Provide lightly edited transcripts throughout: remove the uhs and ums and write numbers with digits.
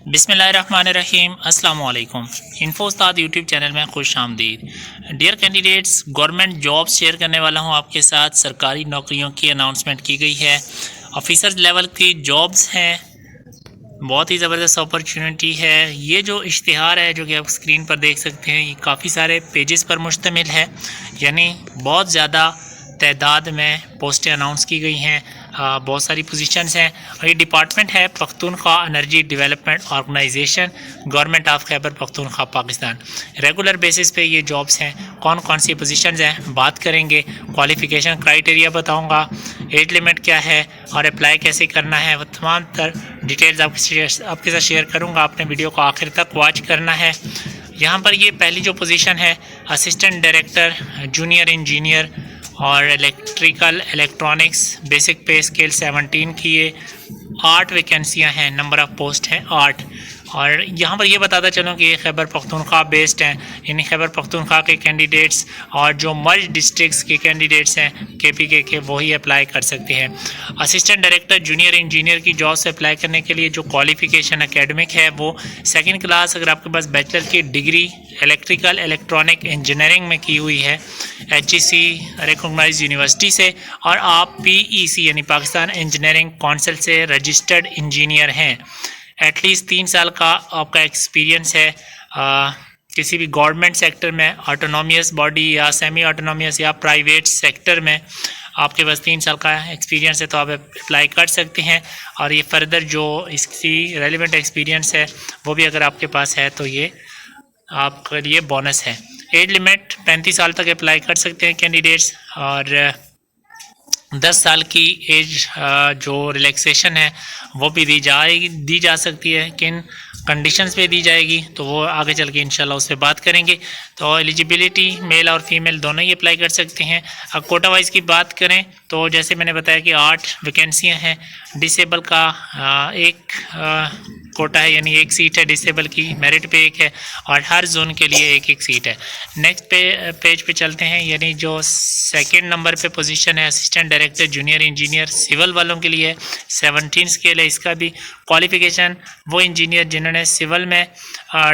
बिस्मिल्लाहिर्रहमानिर्रहीम अस्सलाम वालेकुम। इन्फो उस्ताद यूट्यूब चैनल में खुश आमदीद। Dear candidates, government jobs share करने वाला हूं आपके साथ। सरकारी नौकरियों की अनाउंसमेंट की गई है। ऑफिसर लेवल की जॉब्स हैं। बहुत ही ज़बरदस्त अपॉर्चुनिटी है। ये जो इश्तिहार है जो कि आप स्क्रीन पर देख सकते हैं, ये काफ़ी सारे पेजेस पर मुश्तमिल है, यानी बहुत ज़्यादा तादाद में पोस्टें अनाउंस की गई हैं। बहुत सारी पोजीशंस हैं और ये डिपार्टमेंट है Pakhtunkhwa energy development organisation, government of Khyber Pakhtunkhwa Pakistan. Regular basis पे ये जॉब्स हैं। कौन कौन सी पोजीशंस हैं बात करेंगे। क्वालिफ़िकेशन क्राइटेरिया बताऊंगा, एज लिमिट क्या है और अप्लाई कैसे करना है, वो तमाम तर डिटेल्स आपके साथ शेयर करूँगा। आपने वीडियो को आखिर तक वॉच करना है। यहाँ पर ये पहली जो पोजीशन है, असिस्टेंट डायरेक्टर जूनियर इंजीनियर और इलेक्ट्रिकल इलेक्ट्रॉनिक्स, बेसिक पे स्केल 17 की ये 8 वैकेंसियाँ हैं। नंबर ऑफ़ पोस्ट हैं 8। और यहाँ पर ये बताता चलूँ कि ये खैबर पख्तूनख्वा बेस्ड हैं, यानी खैबर पख्तूनख्वा के कैंडिडेट्स और जो मर्ज डिस्ट्रिक्ट्स के कैंडिडेट्स हैं KPK के, वही अप्लाई कर सकते हैं। असिस्टेंट डायरेक्टर जूनियर इंजीनियर की जॉब से अप्लाई करने के लिए जो क्वालिफ़िकेशन एकेडमिक है वो 2nd क्लास, अगर आपके पास बैचलर की डिग्री इलेक्ट्रिकल इलेक्ट्रॉनिक इंजीनियरिंग में की हुई है HEC रिकॉग्नाइज्ड यूनिवर्सिटी से, और आप PEC यानी पाकिस्तान इंजीनियरिंग काउंसिल से रजिस्टर्ड इंजीनियर हैं। एटलीस्ट 3 साल का आपका एक्सपीरियंस है किसी भी गवर्नमेंट सेक्टर में, ऑटोनोमियस बॉडी या सेमी ऑटोनोमियस या प्राइवेट सेक्टर में आपके पास 3 साल का एक्सपीरियंस है तो आप अप्लाई कर सकते हैं। और ये फर्दर जो इसकी रेलिवेंट एक्सपीरियंस है वो भी अगर आपके पास है तो ये आपके लिए बोनस है। एज लिमिट 35 साल तक अप्लाई कर सकते हैं कैंडिडेट्स, और 10 साल की एज जो रिलैक्सेशन है वो भी दी जा सकती है। किन कंडीशंस पे दी जाएगी तो वो आगे चल के इंशाल्लाह उस पर बात करेंगे। तो एलिजिबिलिटी मेल और फीमेल दोनों ही अप्लाई कर सकते हैं। अब कोटा वाइज की बात करें तो जैसे मैंने बताया कि 8 वैकेंसियाँ हैं। डिसेबल का एक कोटा है, यानी एक सीट है डिसेबल की, मेरिट पे एक है, और हर जोन के लिए एक एक सीट है। नेक्स्ट पेज पे चलते हैं, यानी जो 2nd नंबर पे पोजीशन है assistant director junior engineer, civil वालों के लिए 17 स्केल है। इसका भी क्वालिफिकेशन वो इंजीनियर जिन्होंने सिविल में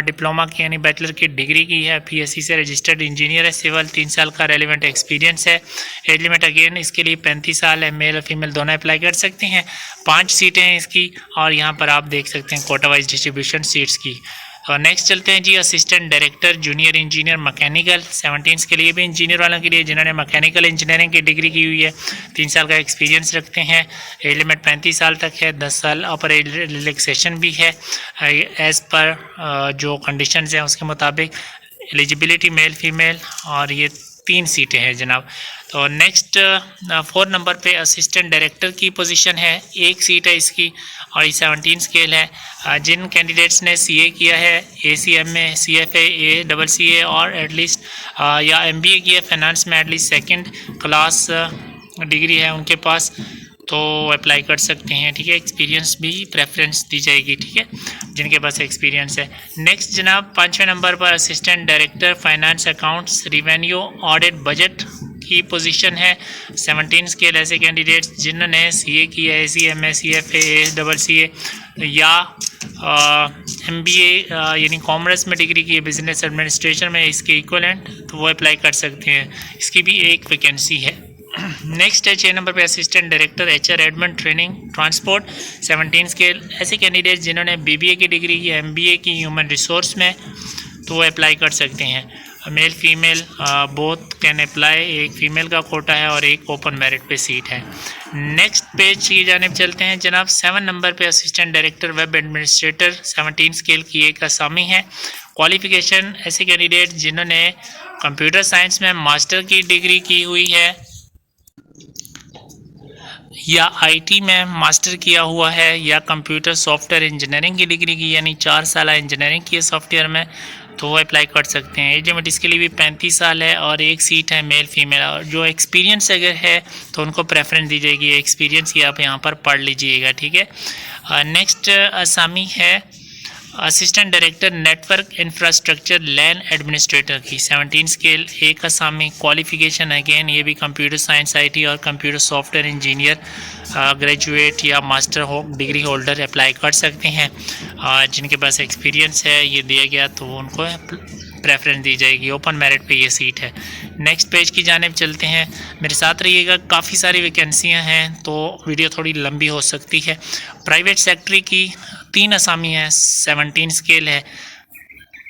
डिप्लोमा की यानी बैचलर की डिग्री की है, PSC से रजिस्टर्ड इंजीनियर है सिविल, 3 साल का रेलिवेंट एक्सपीरियंस है। एज लिमिट अगेन इसके लिए 35 साल है। मेल और फीमेल दोनों अप्लाई कर सकते हैं। 5 सीटें हैं इसकी, और यहाँ पर आप देख सकते हैं कोटा वाइज डिस्ट्रीब्यूशन सीट्स की। और नेक्स्ट चलते हैं जी, assistant director junior engineer mechanical, 17 के लिए भी इंजीनियर वालों के लिए जिन्होंने मैकेनिकल इंजीनियरिंग की डिग्री की हुई है, 3 साल का एक्सपीरियंस रखते हैं। एज लिमिट 35 साल तक है। 10 साल अपर एज रिलैक्सेशन भी है एज़ पर जो कंडीशंस हैं उसके मुताबिक। एलिजिबिलिटी मेल फीमेल, और ये 3 सीटें हैं जनाब। तो नेक्स्ट 4 नंबर पे असिस्टेंट डायरेक्टर की पोजीशन है, 1 सीट है इसकी, और ये 17 स्केल है। जिन कैंडिडेट्स ने CA किया है, ACMA, CFA, ACCA और एटलीस्ट या MBA किया फाइनेंस में, एटलीस्ट 2nd क्लास डिग्री है उनके पास, तो अप्लाई कर सकते हैं। ठीक है, एक्सपीरियंस भी प्रेफरेंस दी जाएगी। ठीक है, जिनके पास एक्सपीरियंस है। नेक्स्ट जनाब 5वें नंबर पर assistant director finance accounts revenue audit budget की पोजीशन है। 17 स्केल ऐसे कैंडिडेट्स जिन्होंने CA किया है, ACMA, CFA, ACCA या MBA यानी कॉमर्स में डिग्री की है, बिजनेस एडमिनिस्ट्रेशन में इसके इक्वलेंट, तो वो अप्लाई कर सकते हैं। इसकी भी एक वैकेंसी है। नेक्स्ट है 6 नंबर पे assistant director HR admin training transport, 17 scale ऐसे कैंडिडेट्स जिन्होंने BBA की डिग्री की, MBA की ह्यूमन रिसोर्स में, तो वो अप्लाई कर सकते हैं। Mail female both can apply. एक फीमेल का कोटा है और एक ओपन मेरिट पे सीट है। नेक्स्ट पेज की जानिब चलते हैं जनाब। 7 नंबर पे assistant director web administrator, 17 scale की एक असामी है। क्वालिफिकेशन ऐसे कैंडिडेट जिन्होंने कंप्यूटर साइंस में मास्टर की डिग्री की हुई है या IT में मास्टर किया हुआ है, या कंप्यूटर सॉफ्टवेयर इंजीनियरिंग की डिग्री की, यानी 4 साल इंजीनियरिंग की है सॉफ्टवेयर में, तो वो अप्लाई कर सकते हैं। एज लिमिट इसके लिए भी 35 साल है और 1 सीट है मेल फीमेल। और जो एक्सपीरियंस अगर है तो उनको प्रेफरेंस दी जाएगी। एक्सपीरियंस की आप यहाँ पर पढ़ लीजिएगा। ठीक है, नेक्स्ट असामी है असिस्टेंट डायरेक्टर नेटवर्क इंफ्रास्ट्रक्चर लैन एडमिनिस्ट्रेटर की 17 स्केल एक असामी। क्वालिफिकेशन अगेन ये भी कंप्यूटर साइंस आईटी और कंप्यूटर सॉफ्टवेयर इंजीनियर ग्रेजुएट या मास्टर हो डिग्री होल्डर अप्लाई कर सकते हैं। जिनके पास एक्सपीरियंस है ये दिया गया तो उनको प्रेफरेंस दी जाएगी। ओपन मेरिट पे ये सीट है। नेक्स्ट पेज की जानिब चलते हैं, मेरे साथ रहिएगा। काफ़ी सारी वैकेंसियां हैं तो वीडियो थोड़ी लंबी हो सकती है। प्राइवेट सेक्टर की 3 असामी हैं, 17 स्केल है।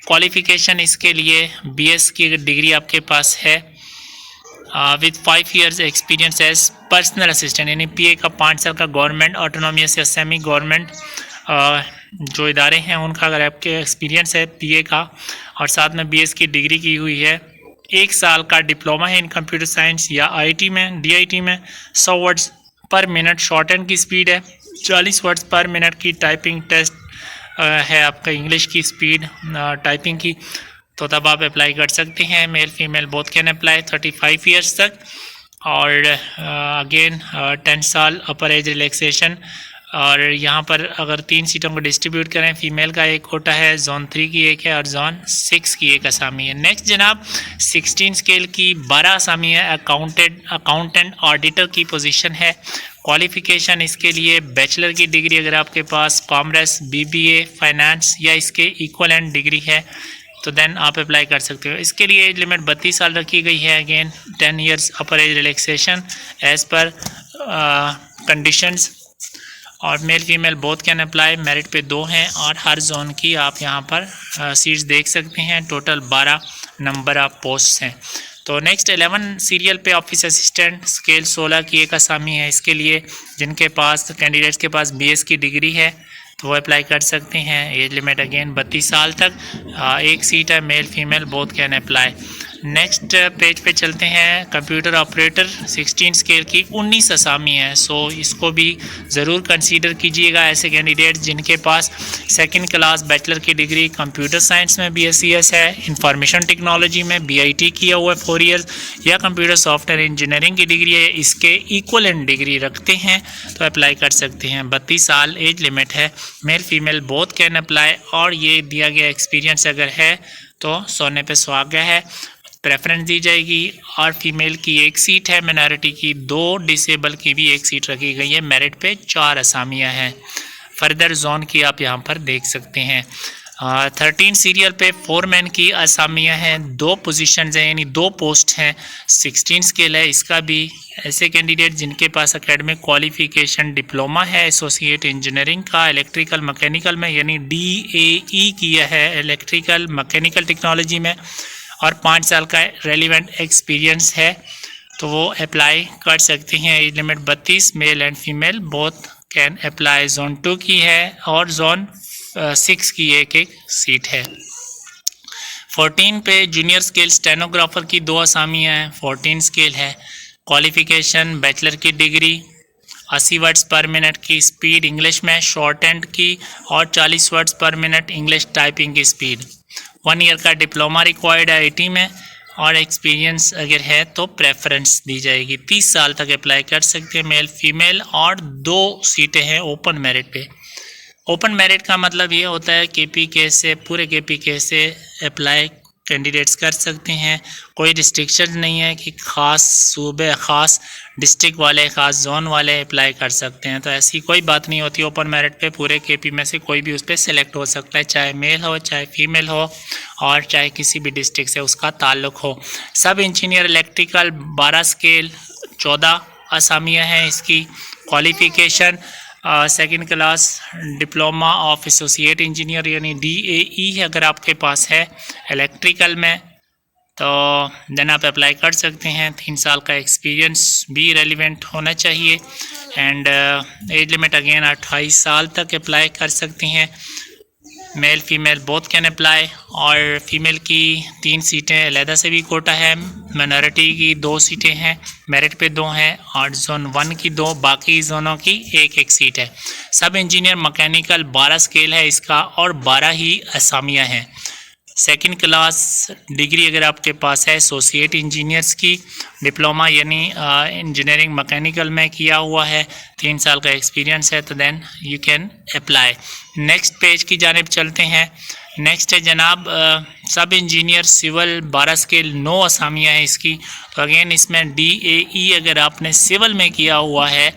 क्वालिफिकेशन इसके लिए बीएस की डिग्री आपके पास है with 5 years experience as personal assistant, यानी पीए का 5 साल का गवर्नमेंट ऑटोनोमियस या सेमी गवर्नमेंट जो इदारे हैं उनका अगर आपके एक्सपीरियंस है पीए का और साथ में बीएस की डिग्री की हुई है, 1 साल का डिप्लोमा है इन कंप्यूटर साइंस या आईटी में डीआईटी में, 100 वर्ड्स पर मिनट शॉर्ट हैंड की स्पीड है, 40 वर्ड्स पर मिनट की टाइपिंग टेस्ट है आपका इंग्लिश की स्पीड टाइपिंग की, तो तब आप अप्लाई कर सकते हैं। Mail female both can apply 35 years तक। और अगेन 10 साल अपर एज रिलैक्सेशन। और यहाँ पर अगर 3 सीटों को डिस्ट्रीब्यूट करें, फीमेल का एक कोटा है, जोन 3 की एक है और जोन 6 की एक असामी है। नेक्स्ट जनाब 16 स्केल की 12 असामी है। अकाउंटेंट ऑडिटर की पोजीशन है। क्वालिफिकेशन इसके लिए बैचलर की डिग्री अगर आपके पास कॉमर्स बीबीए फाइनेंस या इसके इक्वलेंट डिग्री है तो देन आप अप्लाई कर सकते हो। इसके लिए एज लिमिट 32 साल रखी गई है। Again 10 years upper age relaxation age पर कंडीशंस। और male female both can apply. Merit पे 2 हैं और हर जोन की आप यहाँ पर सीट्स देख सकते हैं। टोटल 12 नंबर ऑफ पोस्ट हैं। तो नेक्स्ट 11 सीरियल पे ऑफिस असिस्टेंट स्केल 16 की एक असामी है। इसके लिए जिनके पास कैंडिडेट्स के पास बीएस की डिग्री है तो वो अप्लाई कर सकते हैं। एज लिमिट अगेन 32 साल तक। एक सीट है, mail female both can apply. Next page पे चलते हैं। कंप्यूटर ऑपरेटर 16 स्केल की 19 असामी है। सो इसको भी ज़रूर कंसीडर कीजिएगा ऐसे कैंडिडेट जिनके पास 2nd क्लास बैचलर की डिग्री कंप्यूटर साइंस में BSc है, इंफॉर्मेशन टेक्नोलॉजी में BIT किया हुआ है 4 इयर्स, या कंप्यूटर सॉफ्टवेयर इंजीनियरिंग की डिग्री है, इसके इक्वलेंट डिग्री रखते हैं तो अप्लाई कर सकते हैं। 32 साल एज लिमिट है। Mail female both can apply. और ये दिया गया एक्सपीरियंस अगर है तो सोने पे सुहागा है, प्रेफरेंस दी जाएगी। और फीमेल की 1 सीट है, मिनॉरिटी की 2, डिसेबल की भी 1 सीट रखी गई है। मेरिट पे 4 असामियाँ हैं। फर्दर जोन की आप यहाँ पर देख सकते हैं। 13 सीरियल पे 4 मैन की असामियाँ हैं। 2 पोजीशंस हैं यानी 2 पोस्ट हैं। 16 स्केल है। इसका भी ऐसे कैंडिडेट जिनके पास एकेडमिक क्वालिफिकेशन डिप्लोमा है एसोसिएट इंजीनियरिंग का इलेक्ट्रिकल मैकेनिकल में यानी DAE किया है इलेक्ट्रिकल मैकेनिकल टेक्नोलॉजी में और 5 साल का रेलिवेंट एक्सपीरियंस है तो वो अप्लाई कर सकते हैं। Age limit 32, male and female both can apply. Zone 2 की है और जोन 6 की एक सीट है। 14 पे जूनियर स्केल स्टेनोग्राफर की 2 असामियाँ हैं। 14 स्केल है। क्वालिफिकेशन बैचलर की डिग्री, 80 वर्ड्स पर मिनट की स्पीड इंग्लिश में शॉर्ट हैंड की और 40 वर्ड्स पर मिनट इंग्लिश टाइपिंग की स्पीड। 1 ईयर का डिप्लोमा रिक्वायर्ड है IT में और एक्सपीरियंस अगर है तो प्रेफरेंस दी जाएगी। 30 साल तक अप्लाई कर सकते हैं मेल फीमेल। और 2 सीटें हैं ओपन मेरिट पे। ओपन मेरिट का मतलब ये होता है KPK से पूरे KPK से अप्लाई कैंडिडेट्स कर सकते हैं। कोई रिस्ट्रिक्शन नहीं है कि ख़ास सूबे ख़ास डिस्ट्रिक्ट वाले ख़ास जोन वाले अप्लाई कर सकते हैं, तो ऐसी कोई बात नहीं होती। ओपन मेरिट पे पूरे KP में से कोई भी उस पर सेलेक्ट हो सकता है, चाहे मेल हो चाहे फीमेल हो और चाहे किसी भी डिस्ट्रिक्ट से उसका ताल्लुक़ हो। सब इंजीनियर इलेक्ट्रिकल 12 स्केल 14 असामियाँ हैं। इसकी qualification 2nd class diploma of associate engineer यानी DAE अगर आपके पास है इलेक्ट्रिकल में तो देन आप अप्लाई कर सकते हैं। 3 साल का एक्सपीरियंस भी रेलिवेंट होना चाहिए। एंड एज लिमिट अगेन 28 साल तक अप्लाई कर सकते हैं। Mail female both can apply. और फीमेल की 3 सीटें अलहदा से भी कोटा है। माइनॉरिटी की 2 सीटें हैं, मेरिट पे 2 हैं और जोन 1 की 2, बाकी जोनों की 1 सीट है। सब इंजीनियर मैकेनिकल 12 स्केल है इसका और 12 ही असामियाँ हैं। 2nd क्लास डिग्री अगर आपके पास है एसोसिएट इंजीनियर्स की डिप्लोमा यानी इंजीनियरिंग मैकेनिकल में किया हुआ है, 3 साल का एक्सपीरियंस है तो then you can apply. Next page की जानिब चलते हैं। नेक्स्ट है जनाब सब इंजीनियर सिविल 12 स्केल 9 असामियाँ हैं इसकी। तो अगेन इसमें DAE अगर आपने सिविल में किया हुआ है,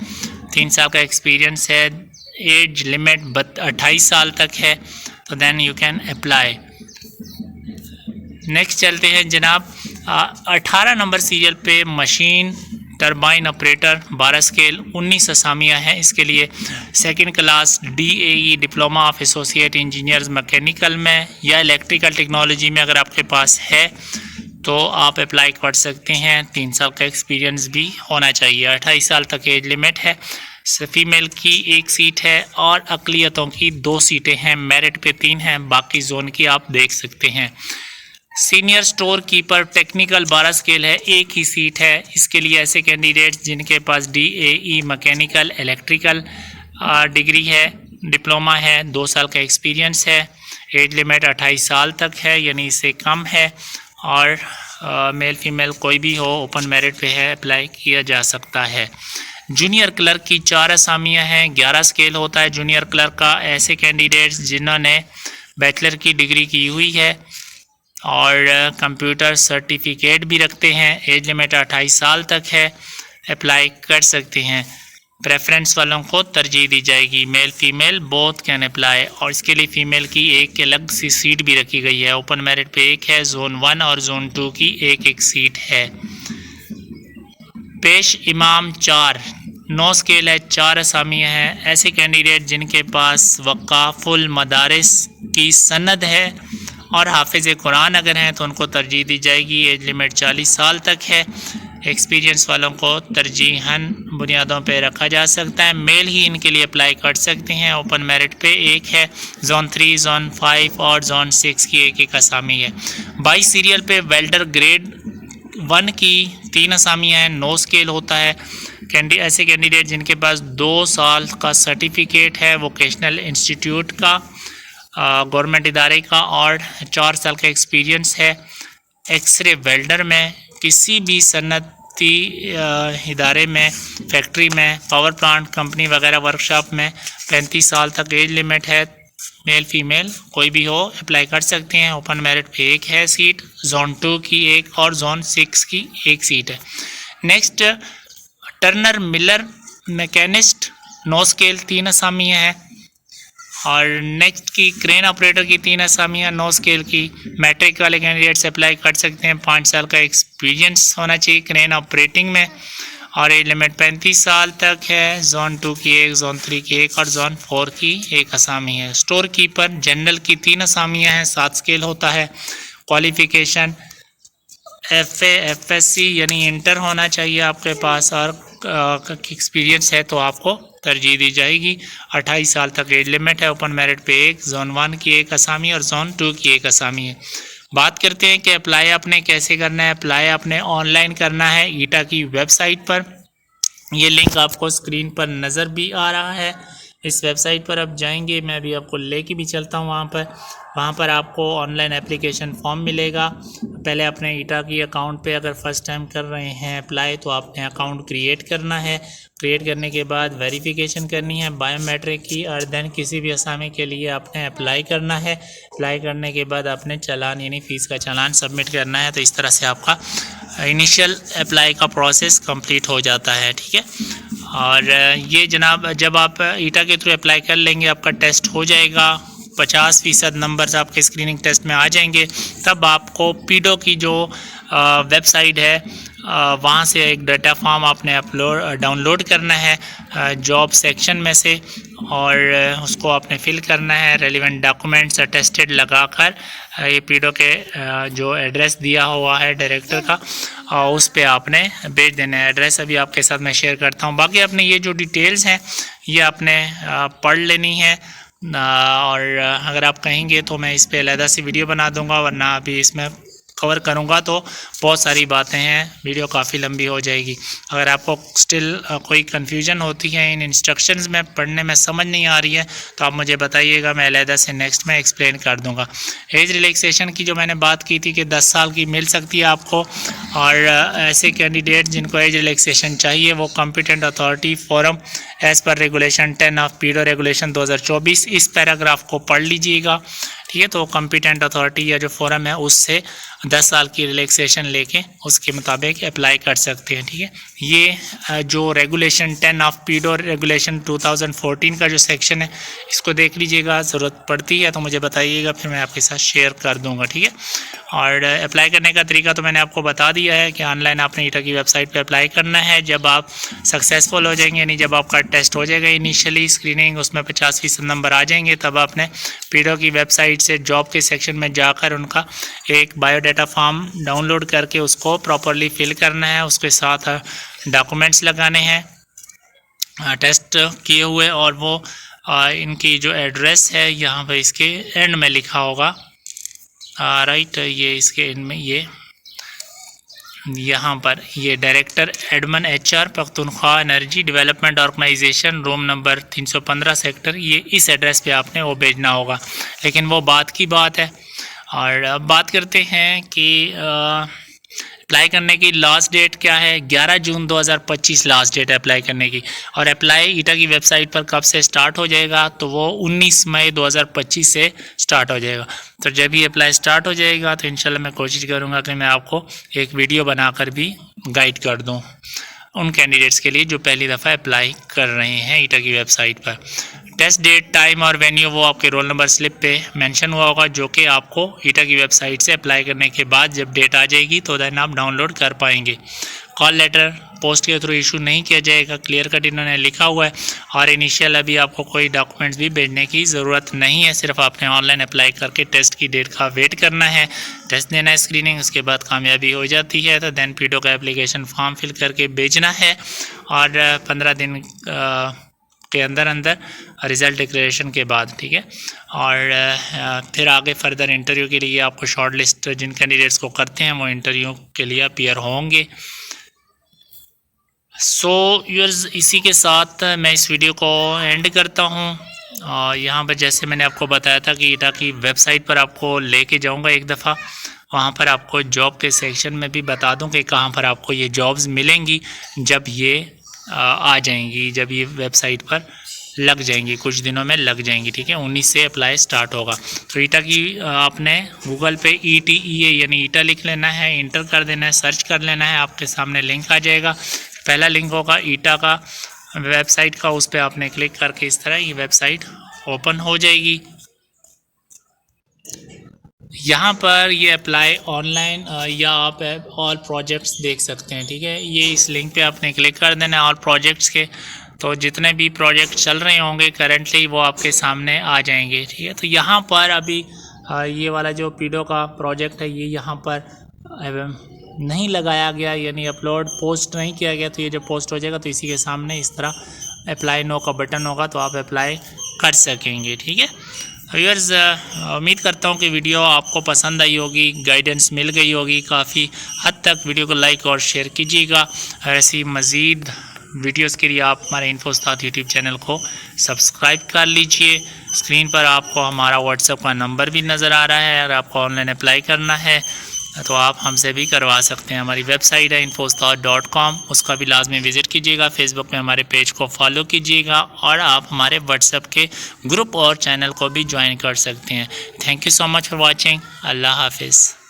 3 साल का एक्सपीरियंस है, एज लिमिट 28 साल तक है, तो then you can apply. Next चलते हैं जनाब 18 नंबर सीरियल पे मशीन टरबाइन ऑपरेटर 12 स्केल 19 असामियाँ हैं इसके लिए। Second class DAE diploma of associate engineers mechanical में या इलेक्ट्रिकल टेक्नोलॉजी में अगर आपके पास है तो आप अप्लाई कर सकते हैं। 3 साल का एक्सपीरियंस भी होना चाहिए, 28 साल तक एज लिमिट है। फीमेल की 1 सीट है और अक़लियतों की 2 सीटें हैं। मेरिट पे 3 हैं, बाकी जोन की आप देख सकते हैं। Senior store keeper technical 12 scale है, 1 ही सीट है इसके लिए। ऐसे कैंडिडेट्स जिनके पास DAE मैकेनिकल इलेक्ट्रिकल डिग्री है, डिप्लोमा है, 2 साल का एक्सपीरियंस है, एज लिमिट 28 साल तक है यानी इससे कम है, और मेल फीमेल कोई भी हो, ओपन मेरिट पे है, अप्लाई किया जा सकता है। जूनियर क्लर्क की 4 असामियाँ हैं, 11 स्केल होता है जूनियर क्लर्क का। ऐसे कैंडिडेट्स जिन्होंने बैचलर की डिग्री की हुई है और कंप्यूटर सर्टिफिकेट भी रखते हैं, एज लिमिट 28 साल तक है, अप्लाई कर सकते हैं। प्रेफरेंस वालों को तरजीह दी जाएगी, mail female both can apply. और इसके लिए फ़ीमेल की एक अलग सी सीट भी रखी गई है, ओपन मेरिट पे 1 है, जोन 1 और जोन 2 की 1 सीट है। पेश इमाम 4 9 स्केल है, 4 असामियाँ हैं। ऐसे कैंडिडेट जिनके पास वक़ाफ़ुल मदारिस की सनद है और हाफिज़ कुरान अगर हैं तो उनको तरजीह दी जाएगी, एज लिमिट 40 साल तक है। एक्सपीरियंस वालों को तरजीहन बुनियादों पे रखा जा सकता है, मेल ही इनके लिए अप्लाई कर सकते हैं। ओपन मेरिट पे 1 है, जोन 3 जोन 5 और जोन 6 की 1 असामी है। 22 सीरियल पे वेल्डर ग्रेड 1 की 3 असामियाँ हैं, 9 स्केल होता है। ऐसे कैंडिडेट जिनके पास 2 साल का सर्टिफिकेट है वोकेशनल इंस्टीट्यूट का, गवर्नमेंट इदारे का, और 4 साल का एक्सपीरियंस है एक्सरे वेल्डर में, किसी भी सनती इदारे में, फैक्ट्री में, पावर प्लांट कंपनी वगैरह वर्कशॉप में। 35 साल तक एज लिमिट है, मेल फीमेल कोई भी हो अप्लाई कर सकते हैं। ओपन मेरिट पे 1 है सीट, जोन 2 की 1 और जोन 6 की 1 सीट है। Next Turner Miller machinist 9 scale 3 असामियाँ हैं, और नेक्स्ट की क्रेन ऑपरेटर की 3 असामियाँ 9 स्केल की। मैट्रिक वाले कैंडिडेट्स अप्लाई कर सकते हैं, 5 साल का एक्सपीरियंस होना चाहिए क्रेन ऑपरेटिंग में, और एज लिमिट 35 साल तक है। जोन 2 की 1, जोन 3 की 1 और जोन 4 की 1 असामी है। स्टोर कीपर जनरल की 3 असामियाँ हैं, 7 स्केल होता है। क्वालिफ़िकेशन FA FSC यानी इंटर होना चाहिए आपके पास, और एक्सपीरियंस है तो आपको तरजीह दी जाएगी। 28 साल तक एज लिमिट है। ओपन मेरिट पे 1, जोन 1 की 1 असामी और जोन 2 की 1 असामी है। बात करते हैं कि अप्लाई आपने कैसे करना है। अप्लाई आपने ऑनलाइन करना है ईटा की वेबसाइट पर। ये लिंक आपको स्क्रीन पर नज़र भी आ रहा है। इस वेबसाइट पर आप जाएंगे, मैं अभी आपको लेके भी चलता हूँ वहाँ पर आपको ऑनलाइन एप्लीकेशन फॉर्म मिलेगा। पहले अपने ईटा की अकाउंट पे अगर फ़र्स्ट टाइम कर रहे हैं अप्लाई तो आपने अकाउंट क्रिएट करना है। क्रिएट करने के बाद वेरिफिकेशन करनी है बायोमेट्रिक की, और देन किसी भी असामी के लिए आपने अप्लाई करना है। अप्लाई करने के बाद आपने चालान यानी फ़ीस का चालान सबमिट करना है। तो इस तरह से आपका इनिशियल अप्लाई का प्रोसेस कंप्लीट हो जाता है, ठीक है। और ये जनाब जब आप ईटा के थ्रू अप्लाई कर लेंगे आपका टेस्ट हो जाएगा, 50% नंबर्स आपके स्क्रीनिंग टेस्ट में आ जाएंगे। तब आपको पीडो की जो वेबसाइट है वहाँ से एक डाटा फॉर्म आपने डाउनलोड करना है जॉब सेक्शन में से, और उसको आपने फिल करना है। रेलिवेंट डॉक्यूमेंट्स अटेस्टेड लगाकर ये पीडो के जो एड्रेस दिया हुआ है डायरेक्टर का उस पे आपने भेज देना है। एड्रेस अभी आपके साथ मैं शेयर करता हूँ। बाकी आपने ये जो डिटेल्स हैं ये आपने पढ़ लेनी है, और अगर आप कहेंगे तो मैं इस पे अलग सी वीडियो बना दूंगा, वरना अभी इसमें कवर करूँगा तो बहुत सारी बातें हैं, वीडियो काफ़ी लंबी हो जाएगी। अगर आपको स्टिल कोई कन्फ्यूजन होती है इन इंस्ट्रक्शंस में, पढ़ने में समझ नहीं आ रही है, तो आप मुझे बताइएगा, मैं अलहदा से नेक्स्ट में एक्सप्लेन कर दूँगा। एज रिलैक्सेशन की जो मैंने बात की थी कि 10 साल की मिल सकती है आपको, और ऐसे कैंडिडेट जिनको एज रिलैक्सेशन चाहिए वो competent authority forum as per regulation 10 of पीडो regulation 2024, इस पैराग्राफ को पढ़ लीजिएगा, ठीक है। तो कॉम्पिटेंट अथॉरिटी या जो फोरम है उससे 10 साल की रिलैक्सेशन लेके उसके मुताबिक अप्लाई कर सकते हैं, ठीक है। ये जो रेगुलेशन 10 ऑफ पीडो रेगुलेशन 2014 का जो सेक्शन है, इसको देख लीजिएगा, ज़रूरत पड़ती है तो मुझे बताइएगा, फिर मैं आपके साथ शेयर कर दूंगा, ठीक है। और अप्लाई करने का तरीका तो मैंने आपको बता दिया है कि ऑनलाइन आपने ईटा की वेबसाइट पे अप्लाई करना है। जब आप सक्सेसफुल हो जाएंगे, यानी जब आपका टेस्ट हो जाएगा इनिशियली स्क्रीनिंग, उसमें 50% नंबर आ जाएंगे, तब आपने पीडो की वेबसाइट से जॉब के सेक्शन में जाकर उनका एक बायोडाटा फॉर्म डाउनलोड करके उसको प्रॉपरली फिल करना है, उसके साथ डॉक्यूमेंट्स लगाने हैं टेस्ट किए हुए, और वो इनकी जो एड्रेस है यहाँ पे इसके एंड में लिखा होगा, राइट, ये इसके एंड में ये यहाँ पर ये director admin HR Pakhtunkhwa energy development organisation, room number 315 sector, ये इस एड्रेस पे आपने वो भेजना होगा। लेकिन वो बात की बात है। और अब बात करते हैं कि अप्लाई करने की लास्ट डेट क्या है। 11 जून 2025 लास्ट डेट है अप्लाई करने की। और अप्लाई ईटा की वेबसाइट पर कब से स्टार्ट हो जाएगा, तो वो 19 मई 2025 से स्टार्ट हो जाएगा। तो जब ही अप्लाई स्टार्ट हो जाएगा तो इंशाल्लाह मैं कोशिश करूँगा कि मैं आपको एक वीडियो बनाकर भी गाइड कर दूँ उन कैंडिडेट्स के लिए जो पहली दफ़ा अप्लाई कर रहे हैं ईटा की वेबसाइट पर। टेस्ट डेट, टाइम और वेन्यू वो आपके रोल नंबर स्लिप पे मेंशन हुआ होगा, जो कि आपको ईटा की वेबसाइट से अप्लाई करने के बाद जब डेट आ जाएगी तो देन आप डाउनलोड कर पाएंगे। कॉल लेटर पोस्ट के थ्रू इशू नहीं किया जाएगा, क्लियर कट इन्होंने लिखा हुआ है। और इनिशियल अभी आपको कोई डॉक्यूमेंट्स भी भेजने की ज़रूरत नहीं है, सिर्फ आपने ऑनलाइन अप्लाई करके टेस्ट की डेट का वेट करना है, टेस्ट देना है, स्क्रीनिंग, उसके बाद कामयाबी हो जाती है तो देन पीडो का एप्लीकेशन फॉर्म फिल करके भेजना है, और 15 दिन के अंदर रिज़ल्ट डिक्लेरेशन के बाद, ठीक है। और फिर आगे फर्दर इंटरव्यू के लिए आपको शॉर्ट लिस्ट जिन कैंडिडेट्स को करते हैं वो इंटरव्यू के लिए अपीयर होंगे। सो व्यूअर्स, इसी के साथ मैं इस वीडियो को एंड करता हूँ। और यहाँ पर जैसे मैंने आपको बताया था कि ईटा की वेबसाइट पर आपको लेके जाऊँगा एक दफ़ा, वहाँ पर आपको जॉब के सेक्शन में भी बता दूँ कि कहाँ पर आपको ये जॉब्स मिलेंगी जब ये आ जाएंगी, जब ये वेबसाइट पर लग जाएंगी, कुछ दिनों में लग जाएंगी, ठीक है। 19 से अप्लाई स्टार्ट होगा। तो ईटा की आपने गूगल पे ETEA यानी ईटा लिख लेना है, इंटर कर देना है, सर्च कर लेना है, आपके सामने लिंक आ जाएगा। पहला लिंक होगा ईटा का वेबसाइट का, उस पर आपने क्लिक करके इस तरह ये वेबसाइट ओपन हो जाएगी। यहाँ पर ये अप्लाई ऑनलाइन या आप ऑल प्रोजेक्ट्स देख सकते हैं, ठीक है। ये इस लिंक पे आपने क्लिक कर देना है ऑल प्रोजेक्ट्स के, तो जितने भी प्रोजेक्ट चल रहे होंगे करंटली वो आपके सामने आ जाएंगे, ठीक है। तो यहाँ पर अभी ये वाला जो पीडो का प्रोजेक्ट है ये यहाँ पर नहीं लगाया गया, यानी अपलोड पोस्ट नहीं किया गया, तो ये जब पोस्ट हो जाएगा तो इसी के सामने इस तरह अप्लाई नो का बटन होगा, तो आप अप्लाई कर सकेंगे, ठीक है। व्यूअर्स, उम्मीद करता हूँ कि वीडियो आपको पसंद आई होगी, गाइडेंस मिल गई होगी काफ़ी हद तक। वीडियो को लाइक और शेयर कीजिएगा। ऐसी मज़ीद वीडियोस के लिए आप हमारे इन्फो उस्ताद यूट्यूब चैनल को सब्सक्राइब कर लीजिए। स्क्रीन पर आपको हमारा व्हाट्सएप का नंबर भी नज़र आ रहा है। अगर आपको ऑनलाइन अप्लाई करना है तो आप हमसे भी करवा सकते हैं। हमारी वेबसाइट है infostad.com, उसका भी लाजमी विज़िट कीजिएगा। फेसबुक में हमारे पेज को फॉलो कीजिएगा और आप हमारे व्हाट्सएप के ग्रुप और चैनल को भी ज्वाइन कर सकते हैं। Thank you so much for watching. अल्लाह हाफिज़।